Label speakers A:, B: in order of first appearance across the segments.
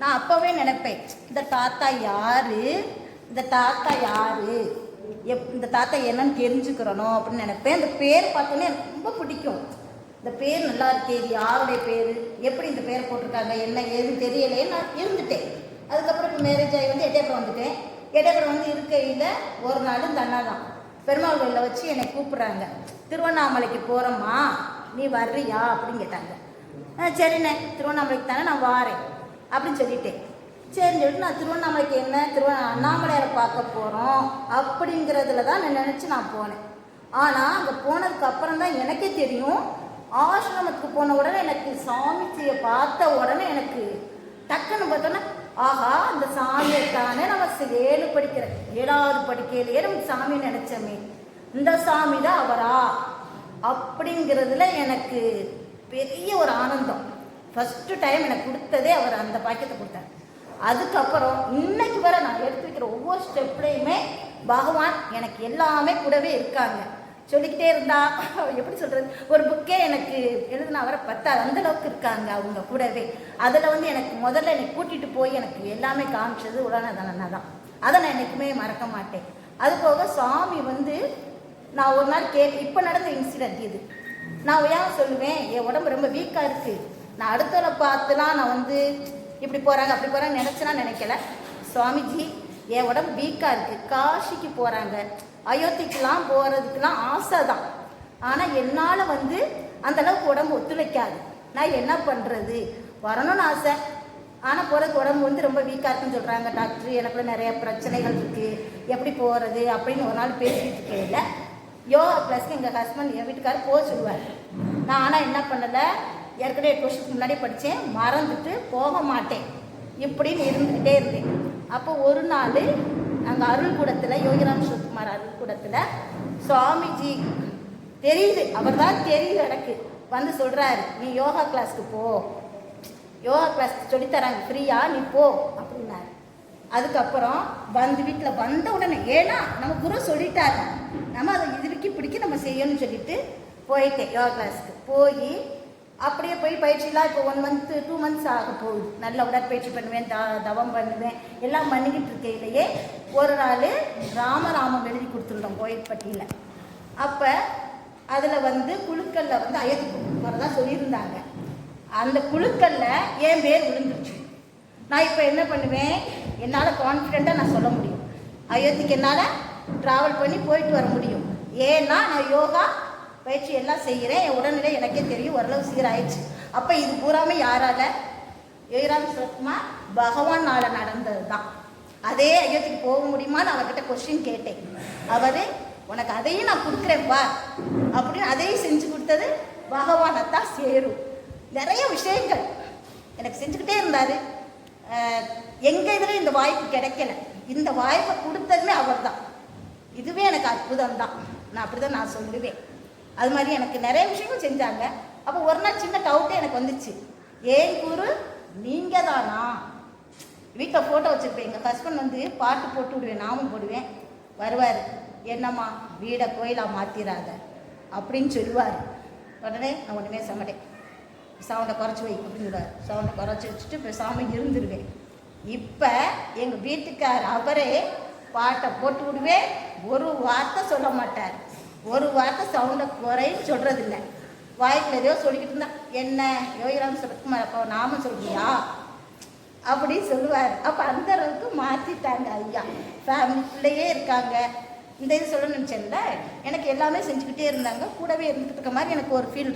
A: நான் அப்போவே நினைப்பேன், இந்த தாத்தா யாரு, இந்த தாத்தா யாரு, இந்த தாத்தா என்னன்னு தெரிஞ்சுக்கிறணும் அப்படின்னு நினைப்பேன். இந்த பேர் பார்த்தோன்னே எனக்கு ரொம்ப பிடிக்கும். இந்த பேர் நல்லா இருக்கே, இது யாருடைய பேர், எப்படி இந்த பேர் போட்டிருக்காங்க, என்ன ஏதுன்னு தெரியலையே. நான் இருந்துட்டேன். அதுக்கப்புறம் இப்போ மேரேஜ் ஆகி வந்து எட்டயபுரம் வந்துட்டேன். எட்டயபுரம் வந்து இருக்கையில் ஒரு நாள் இந்த அண்ணா தான் பெருமாள் கோயிலில் வச்சு என்னை கூப்பிட்றாங்க. திருவண்ணாமலைக்கு போகிறோம்மா, நீ வர்றியா அப்படின்னு கேட்டாங்க. சரிண்ணே, திருவண்ணாமலைக்கு தானே நான் வாரேன் அப்படின்னு சொல்லிட்டேன். சரின்னு சொல்லிட்டு நான் திருவண்ணாமலைக்கு என்ன அண்ணாமலையாரை பார்க்க போகிறோம் அப்படிங்கிறதுல தான் நான் நினச்சி நான் போனேன். ஆனால் அங்கே போனதுக்கு அப்புறம் தான் எனக்கே தெரியும், ஆசிரமத்துக்கு போன உடனே எனக்கு சாமிஜியை பார்த்த உடனே எனக்கு டக்குன்னு பார்த்தோன்னா, ஆஹா அந்த சாமியை தானே நம்ம 7வது படிக்கையிலேயே நம்ம சாமி நினச்சோமே, இந்த சாமி தான் அவரா அப்படிங்கிறதுல எனக்கு பெரிய ஒரு ஆனந்தம். ஃபஸ்ட்டு டைம் எனக்கு கொடுத்ததே அவர் அந்த பாக்கியத்தை கொடுத்தார். அதுக்கப்புறம் இன்னைக்கு வர நான் எடுத்து வைக்கிற ஒவ்வொரு ஸ்டெப்லேயுமே பகவான் எனக்கு எல்லாமே கூடவே இருக்காங்க. சொல்லிக்கிட்டே இருந்தா எப்படி சொல்கிறது, ஒரு புக்கே எனக்கு எழுதுனா வர 10 அந்தளவுக்கு இருக்காங்க அவங்க கூடவே. அதில் வந்து எனக்கு முதல்ல என்னை கூட்டிகிட்டு போய் எனக்கு எல்லாமே காமிச்சது உடனே தான். அதை நான் என்றைக்குமே மறக்க மாட்டேன். அது போக சாமி வந்து நான் ஒரு நாள் இப்போ நடந்த இன்சிடென்ட் இது. நான் ஏன் சொல்லுவேன், என் உடம்பு ரொம்ப வீக்காக இருக்குது, நான் அடுத்தவரை பார்த்துலாம் நான் வந்து இப்படி போகிறாங்க அப்படி போகிறாங்க நினக்கல. சுவாமிஜி என் உடம்பு வீக்காக இருக்குது, காசிக்கு போகிறாங்க, அயோத்திக்கெலாம் போகிறதுக்கெலாம் ஆசை தான், ஆனால் என்னால் வந்து அந்தளவுக்கு உடம்பு ஒத்துழைக்காது. நான் என்ன பண்ணுறது, வரணும்னு ஆசை, ஆனால் போகிறதுக்கு உடம்பு வந்து ரொம்ப வீக்காக இருக்குன்னு சொல்கிறாங்க டாக்டர், எனக்குள்ள நிறைய பிரச்சனைகள் இருக்குது, எப்படி போகிறது அப்படின்னு ஒரு நாள் பேசிகிட்டு இருக்கையில் யோகா கிளாஸ்க்கு எங்கள் ஹஸ்பண்ட் என் வீட்டுக்காரர் போக சொல்லுவார். நான் ஆனால் என்ன பண்ணலை, ஏற்கனவே 8 வருஷத்துக்கு முன்னாடி படித்தேன், மறந்துட்டு போக மாட்டேன் இப்படின்னு இருந்துக்கிட்டே இருந்தேன். அப்போ ஒரு நாள் நாங்கள் அருள்கூடத்தில், யோகிராம் சிவகுமார் அருள்கூடத்தில் சுவாமிஜி தெரியுது, அவர் தான் தெரியுது எனக்கு, வந்து சொல்கிறாரு, நீ யோகா கிளாஸ்க்கு போ, யோகா கிளாஸ் சொல்லித்தராங்க ஃப்ரீயா, நீ போ அப்படின்னாரு. அதுக்கப்புறம் வந்து வீட்டில் வந்த உடனே, ஏன்னா நம்ம குரு சொல்லிட்டாரு, நம்ம அதை இதுக்கு பிடிக்க நம்ம செய்யணும்னு சொல்லிட்டு போயிட்டேன் யோகா கிளாஸ்க்கு. போய் அப்படியே போய் பயிற்சிலாம் இப்போ 1 மந்த் 2 மந்த்ஸ் ஆக போகுது. நல்ல உடற்பயிற்சி பண்ணுவேன், தவம் பண்ணுவேன், எல்லாம் பண்ணிக்கிட்டு இருக்கையிலேயே ஒரு நாள் ராமராமம் எழுதி கொடுத்துருந்தோம் கோயில்பட்டியில். அப்போ அதில் வந்து குழுக்களில் வந்து அயோத்திக்கு போகிறதா சொல்லியிருந்தாங்க. அந்த குழுக்களில் என் பேர் விழுந்துருச்சு. நான் இப்போ என்ன பண்ணுவேன், என்னால் கான்ஃபிடெண்ட்டாக நான் சொல்ல முடியும், அயோத்திக்கு என்னால் ட்ராவல் பண்ணி போயிட்டு வர முடியும். ஏன்னா நான் யோகா பயிற்சி எல்லாம் செய்கிறேன், என் உடல்நிலை எனக்கே தெரியும், ஓரளவு சீராயிடுச்சு. அப்போ இது பூராமே யாரால, யோகிராம் சிவகுமார் பகவானால் நடந்தது தான். அதே அயோத்திக்கு போக முடியுமான்னு அவர்கிட்ட கொஸ்டின் கேட்டேன். அவர் உனக்கு அதையும் நான் கொடுக்குறேன்ப்பா அப்படின்னு அதையும் செஞ்சு கொடுத்தது பகவானைத்தான் சேரும். நிறைய விஷயங்கள் எனக்கு செஞ்சுக்கிட்டே இருந்தார். எங்கள் இதில் இந்த வாய்ப்பு கிடைக்கல, இந்த வாய்ப்பை கொடுத்ததுமே அவர் தான். இதுவே எனக்கு அற்புதம் தான், நான் அப்படி தான் நான் சொல்லுவேன். அது மாதிரி எனக்கு நிறைய விஷயங்கள் செஞ்சாங்க. அப்போ ஒரு நாள் சின்ன டவுட்டே எனக்கு வந்துச்சு, ஏன் குரு நீங்கள் தானா. வீட்டில் ஃபோட்டோ வச்சுருப்பேன், எங்கள் ஹஸ்பண்ட் வந்து பாட்டு போட்டு விடுவேன், நாமும் போடுவேன், வருவார், என்னம்மா வீடை கோயிலாக மாற்றிடாத அப்படின்னு சொல்லுவார். உடனே நான் ஒன்றுமே சமைட்டேன், சவுண்டை குறைச்சி வை அப்படின்னு சொல்லுவார். சவுண்டை குறைச்சி வச்சுட்டு பேசாமல் இருந்துருவேன். இப்போ எங்கள் வீட்டுக்கார் அவரே பாட்டை போட்டு விடுவேன், ஒரு வார்த்தை சொல்ல மாட்டார், ஒரு வார்த்தை சவுண்டை குறைன்னு சொல்கிறதில்ல. வாய்ப்பில் எதையோ சொல்லிக்கிட்டு இருந்தா, என்ன யோகிராம் சிவகுமார் அப்போ நாம சொல்கிறியா அப்படின்னு சொல்லுவார். அப்போ அந்த அளவுக்கு மாற்றிட்டாங்க ஐயா. ஃபேமிலிக்குள்ளேயே இருக்காங்க. இந்த இது சொல்ல நினச்சேன்ல, எனக்கு எல்லாமே செஞ்சுக்கிட்டே இருந்தாங்க, கூடவே இருந்துக்கிட்டு இருக்க மாதிரி எனக்கு ஒரு ஃபீல்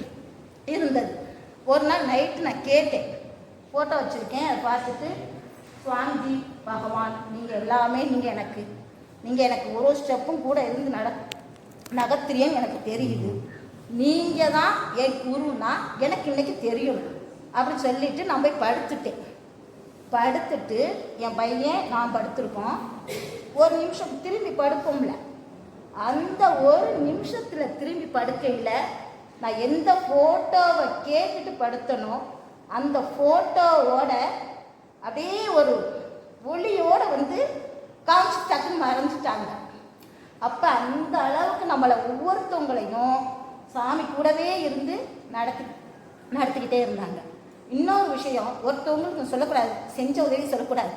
A: இருந்தது. ஒரு நாள் நைட்டு நான் கேட்டேன், ஃபோட்டோ வச்சுருக்கேன், அதை பார்த்துட்டு, சுவாமிஜி பகவான் நீங்கள் எல்லாமே, நீங்கள் எனக்கு ஒரு ஸ்டெப்பும் கூட இருந்து நகர்த்துறீன்னு எனக்கு தெரியுது, நீங்கள் தான் என் குருன்னா எனக்கு இன்றைக்கி தெரியும் அப்படின்னு சொல்லிவிட்டு நான் போய் படுத்துட்டு என் பையன் நான் படுத்திருக்கோம். ஒரு நிமிஷம் திரும்பி படுப்போம்ல, அந்த ஒரு நிமிஷத்தில் திரும்பி படுக்கையில் நான் எந்த ஃபோட்டோவை கேட்டுட்டு படுத்தனோ அந்த ஃபோட்டோவோட அப்படியே ஒரு ஒளியோடு வந்து காமிச்சு டக்குன்னு மறைஞ்சிட்டாங்க. அப்போ அந்த அளவுக்கு நம்மளை ஒவ்வொருத்தவங்களையும் சாமி கூடவே இருந்து நடத்திக்கிட்டே இருந்தாங்க. இன்னொரு விஷயம், ஒருத்தவங்களுக்கு சொல்லக்கூடாது, செஞ்ச உதவி சொல்லக்கூடாது.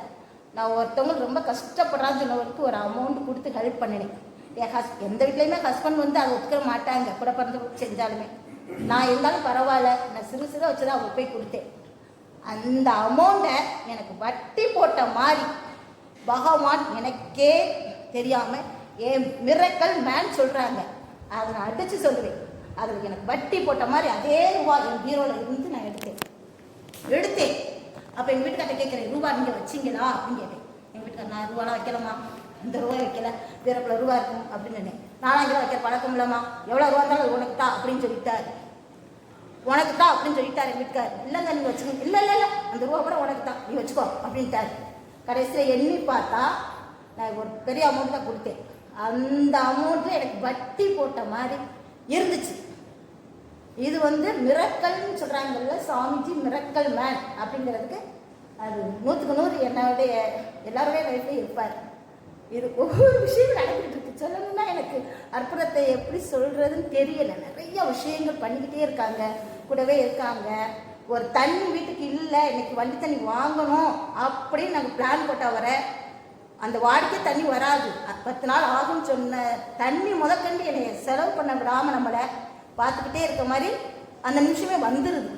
A: நான் ஒருத்தவங்களுக்கு ரொம்ப கஷ்டப்படுறான்னு சொன்னவருக்கு ஒரு அமௌண்ட் கொடுத்து ஹெல்ப் பண்ணினேன். எந்த வீட்லையுமே ஹஸ்பண்ட் வந்து அதை ஒத்துக்க மாட்டாங்க, கூட பிறந்தவங்களுக்கு செஞ்சாலுமே. நான் இருந்தாலும் பரவாயில்ல, நான் சிறு சிறு வச்சு தான் அவங்க போய் கொடுத்தேன். அந்த அமௌண்ட்டை எனக்கு வட்டி போட்ட மாதிரி பகவான் எனக்கே தெரியாமல் என் மிரக்கல் மேன் சொல்கிறாங்க, அதை நான் அடித்து சொல்லுவேன். அதில் எனக்கு வட்டி போட்ட மாதிரி அதே ரூபா என் பீரோவில் இருந்து நான் எடுத்தேன். அப்போ எங்கள் வீட்டுக்கார்ட்ட கேட்குறேன், ரூபா நீங்கள் வச்சிங்களா அப்படின்னு கேட்டேன். எங்கள் வீட்டுக்கார், நான் ரூபாலாம் வைக்கலாமா, இந்த ரூபாய் வைக்கல, வேற பல ரூபா இருக்கும் அப்படின்னு சொன்னேன். 4000 ரூபா வைக்கிற பழக்கம் இல்லைம்மா, எவ்வளோ ரூபா இருந்தாலும் அது உனக்கு தான் அப்படின்னு சொல்லிட்டாரு. உனக்கு தான் அப்படின்னு சொல்லிட்டாரு எங்கள் வீட்டுக்கார். இல்லைங்க நீங்கள் வச்சுக்கோங்க. இல்லை அந்த ரூபா கூட உனக்கு தான், நீ வச்சுக்கோ அப்படின்ட்டாரு. கடைசியில் எண்ணி பார்த்தா நான் ஒரு பெரிய அமௌண்ட் தான் கொடுத்தேன். அந்த அமௌண்ட்டு எனக்கு வட்டி போட்ட மாதிரி இருந்துச்சு. இது வந்து மிரக்கல்னு சொல்கிறாங்கல்ல, சாமிஜி மிரக்கல் மேன் அப்படிங்கிறதுக்கு அது 100க்கு 100 என்னுடைய எல்லாருடைய லைஃப்லேயும் இருப்பார். இது ஒவ்வொரு விஷயமும் நடந்துகிட்டு இருக்கு. சொல்லணும்னா எனக்கு அற்புதத்தை எப்படி சொல்கிறதுன்னு தெரியலை. நிறைய விஷயங்கள் பண்ணிக்கிட்டே இருக்காங்க, கூடவே இருக்காங்க. ஒரு தண்ணி வீட்டுக்கு இல்லை, இன்னைக்கு வண்டி தண்ணி வாங்கணும் அப்படின்னு நாங்கள் பிளான் போட்ட வர அந்த வாடிக்கை தண்ணி வராது, 10 நாள் ஆகும்னு சொன்ன தண்ணி முதற்கண்டு என்னை செலவு பண்ண விடாமல் நம்மளை பார்த்துக்கிட்டே இருக்க மாதிரி அந்த நிமிஷமே வந்துடுது.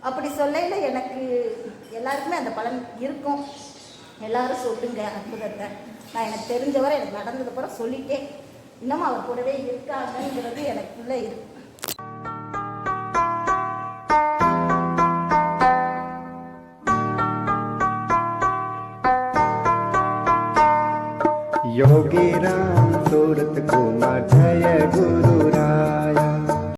A: அப்படி சொல்லையில் எனக்கு எல்லாருக்குமே அந்த பலன் இருக்கும். எல்லாரும் சொல்லுங்க அற்புதத்தை. நான் எனக்கு தெரிஞ்சவரை எனக்கு நடந்தது கூட சொல்லிட்டேன். இன்னமும் அவர் கூடவே இருக்காங்கங்கிறது எனக்குள்ளே இருக்கு.
B: योगी राम सूरत कुमार जय गुरु राया।